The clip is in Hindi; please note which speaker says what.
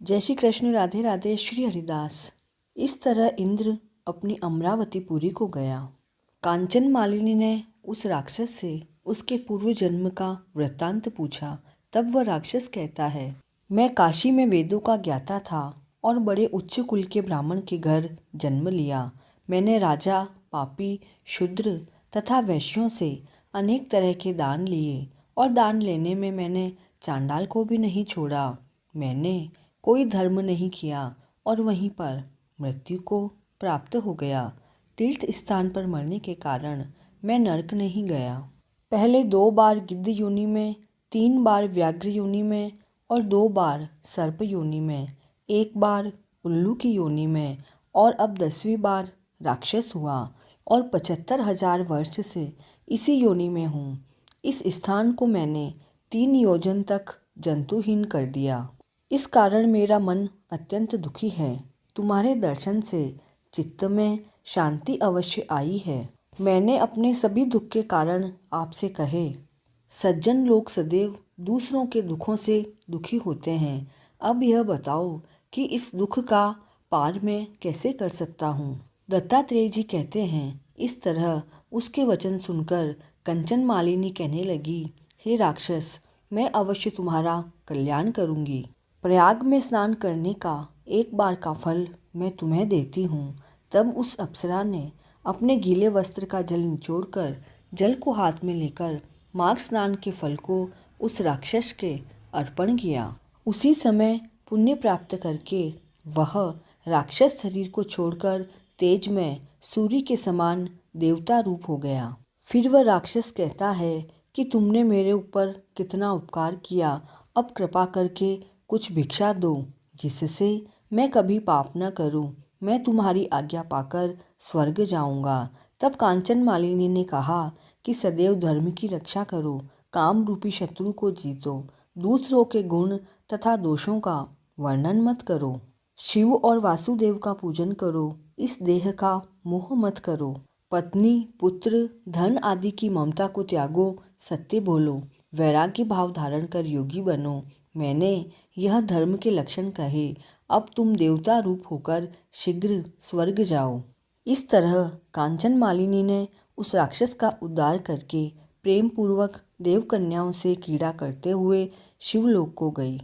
Speaker 1: जय श्री कृष्ण, राधे राधे, श्री हरिदास। इस तरह इंद्र अपनी अमरावतीपुरी को गया। कांचन मालिनी ने उस राक्षस से उसके पूर्व जन्म का वृत्तांत पूछा। तब वह राक्षस कहता है, मैं काशी में वेदों का ज्ञाता था और बड़े उच्च कुल के ब्राह्मण के घर जन्म लिया। मैंने राजा, पापी, शूद्र तथा वैश्यों से अनेक तरह के दान लिए और दान लेने में मैंने चांडाल को भी नहीं छोड़ा। मैंने कोई धर्म नहीं किया और वहीं पर मृत्यु को प्राप्त हो गया। तीर्थ स्थान पर मरने के कारण मैं नरक नहीं गया। पहले 2 बार गिद्ध योनि में, 3 बार व्याघ्र योनि में और 2 बार सर्प योनि में, 1 बार उल्लू की योनि में और अब 10वीं बार राक्षस हुआ और 75,000 वर्ष से इसी योनि में हूँ। इस स्थान को मैंने 3 योजन तक जंतुहीन कर दिया। इस कारण मेरा मन अत्यंत दुखी है। तुम्हारे दर्शन से चित्त में शांति अवश्य आई है। मैंने अपने सभी दुख के कारण आपसे कहे। सज्जन लोग सदैव दूसरों के दुखों से दुखी होते हैं। अब यह बताओ कि इस दुख का पार मैं कैसे कर सकता हूँ। दत्तात्रेय जी कहते हैं। इस तरह उसके वचन सुनकर कंचन मालिनी कहने लगी, हे राक्षस, मैं अवश्य तुम्हारा कल्याण करूँगी। प्रयाग में स्नान करने का 1 बार का फल मैं तुम्हें देती हूँ। तब उस अप्सरा ने अपने गीले वस्त्र का जल निचोड़कर जल को हाथ में लेकर माघ स्नान के फल को उस राक्षस के अर्पण किया। उसी समय पुण्य प्राप्त करके वह राक्षस शरीर को छोड़कर तेज में सूर्य के समान देवता रूप हो गया। फिर वह राक्षस कहता है कि तुमने मेरे ऊपर कितना उपकार किया, अब कृपा करके कुछ भिक्षा दो जिससे मैं कभी पाप न करूं। मैं तुम्हारी आज्ञा पाकर स्वर्ग जाऊंगा। तब कांचन मालिनी ने कहा कि सदैव धर्म की रक्षा करो, काम रूपी शत्रु को जीतो, दूसरों के गुण तथा दोषों का वर्णन मत करो, शिव और वासुदेव का पूजन करो, इस देह का मोह मत करो, पत्नी, पुत्र, धन आदि की ममता को त्यागो, सत्य बोलो, वैराग्य भाव धारण कर योगी बनो। मैंने यह धर्म के लक्षण कहे। अब तुम देवता रूप होकर शीघ्र स्वर्ग जाओ। इस तरह कांचन मालिनी ने उस राक्षस का उद्धार करके प्रेम पूर्वक देव कन्याओं से क्रीड़ा करते हुए शिवलोक को गई।